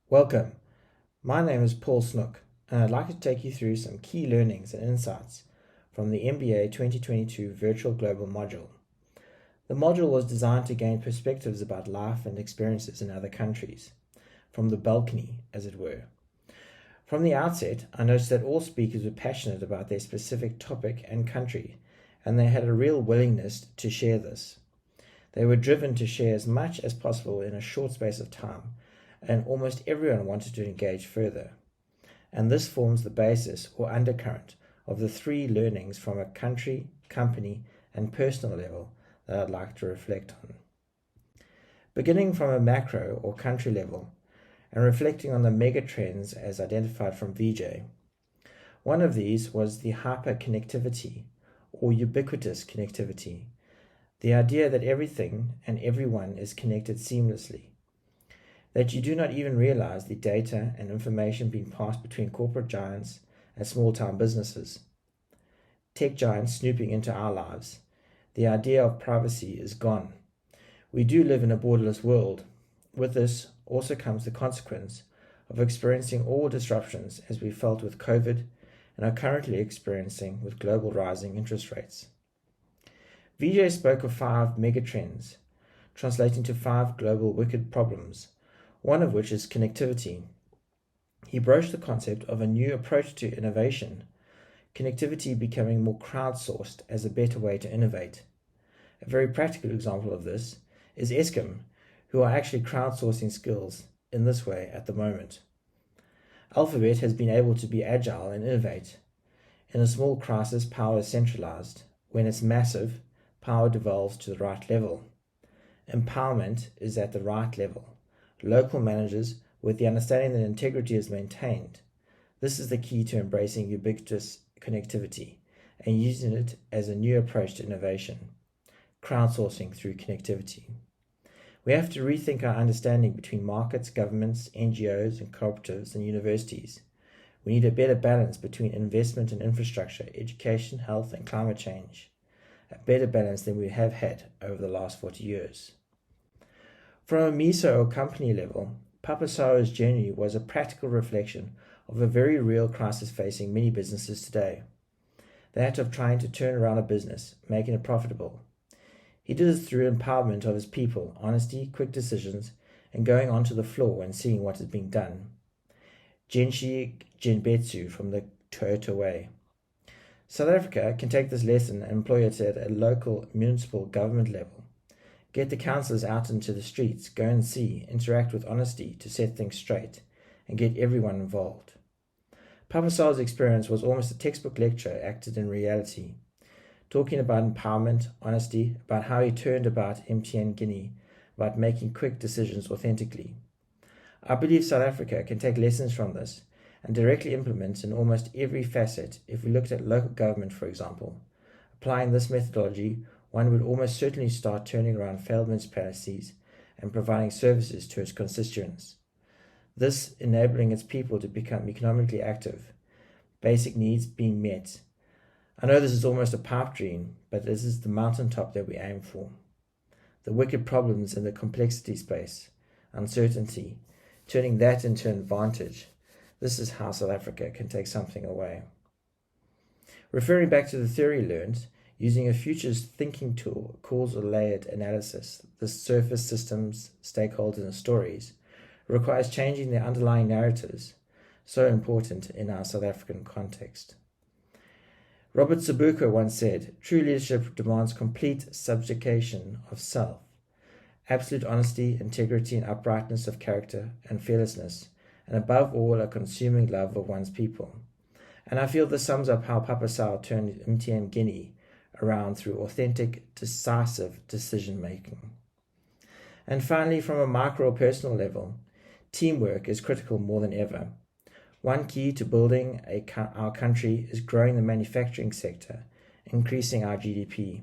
Welcome. My name is Paul Snook, and I'd like to take you through some key learnings and insights from the MBA 2022 Virtual Global module. The module was designed to gain perspectives about life and experiences in other countries, from the balcony, as it were. From the outset, I noticed that all speakers were passionate about their specific topic and country, and they had a real willingness to share this. They were driven to share as much as possible in a short space of time, and almost everyone wanted to engage further. And this forms the basis or undercurrent of the three learnings from a country, company, and personal level that I'd like to reflect on. Beginning from a macro or country level and reflecting on the mega trends as identified from VJ, one of these was the hyperconnectivity or ubiquitous connectivity, the idea that everything and everyone is connected seamlessly, that you do not even realize the data and information being passed between corporate giants and small-town businesses. Tech giants snooping into our lives. The idea of privacy is gone. We do live in a borderless world. With this also comes the consequence of experiencing all disruptions as we felt with COVID and are currently experiencing with global rising interest rates. VJ spoke of 5 megatrends, translating to 5 global wicked problems, one of which is connectivity. He broached the concept of a new approach to innovation, connectivity becoming more crowdsourced as a better way to innovate. A very practical example of this is Eskom, who are actually crowdsourcing skills in this way at the moment. Alphabet has been able to be agile and innovate. In a small crisis, power is centralized. When it's massive, power devolves to the right level. Empowerment is at the right level. Local managers with the understanding that integrity is maintained. This is the key to embracing ubiquitous connectivity and using it as a new approach to innovation, crowdsourcing through connectivity. We have to rethink our understanding between markets, governments, NGOs, and cooperatives and universities. We need a better balance between investment in infrastructure, education, health, and climate change. A better balance than we have had over the last 40 years. From a MISO or company level, Papasao's journey was a practical reflection of a very real crisis facing many businesses today. That of trying to turn around a business, making it profitable. He did this through empowerment of his people, honesty, quick decisions, and going onto the floor and seeing what is being done. Genshi Genbetsu from the Toyota Way. South Africa can take this lesson and employ it at a local municipal government level. Get the councillors out into the streets, go and see, interact with honesty to set things straight, and get everyone involved. Papasao's experience was almost a textbook lecture acted in reality, talking about empowerment, honesty, about how he turned about MTN Guinea, about making quick decisions authentically. I believe South Africa can take lessons from this and directly implement in almost every facet. If we looked at local government, for example, applying this methodology, one would almost certainly start turning around failed municipalities and providing services to its constituents. This enabling its people to become economically active, basic needs being met. I know this is almost a pipe dream, but this is the mountaintop that we aim for. The wicked problems in the complexity space, uncertainty, turning that into an advantage. This is how South Africa can take something away. Referring back to the theory learned, using a futures thinking tool, causal layered analysis, the surface systems, stakeholders, and stories, requires changing the underlying narratives, so important in our South African context. Robert Sobukwe once said, "True leadership demands complete subjugation of self, absolute honesty, integrity, and uprightness of character and fearlessness, and above all, a consuming love of one's people." And I feel this sums up how Papasao turned MTN Guinea around through authentic, decisive decision-making. And finally, from a micro or personal level, teamwork is critical more than ever. One key to building our country is growing the manufacturing sector, increasing our GDP.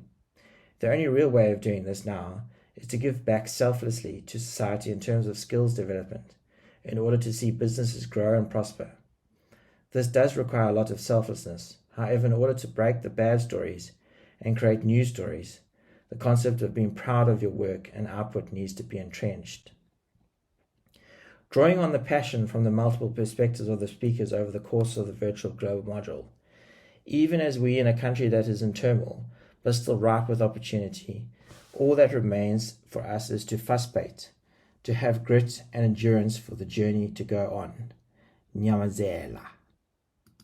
The only real way of doing this now is to give back selflessly to society in terms of skills development, in order to see businesses grow and prosper. This does require a lot of selflessness. However, in order to break the bad stories and create new stories, the concept of being proud of your work and output needs to be entrenched. Drawing on the passion from the multiple perspectives of the speakers over the course of the virtual global module, even as we in a country that is in turmoil, but still ripe with opportunity, all that remains for us is to fussbait, to have grit and endurance for the journey to go on. Nyamazela.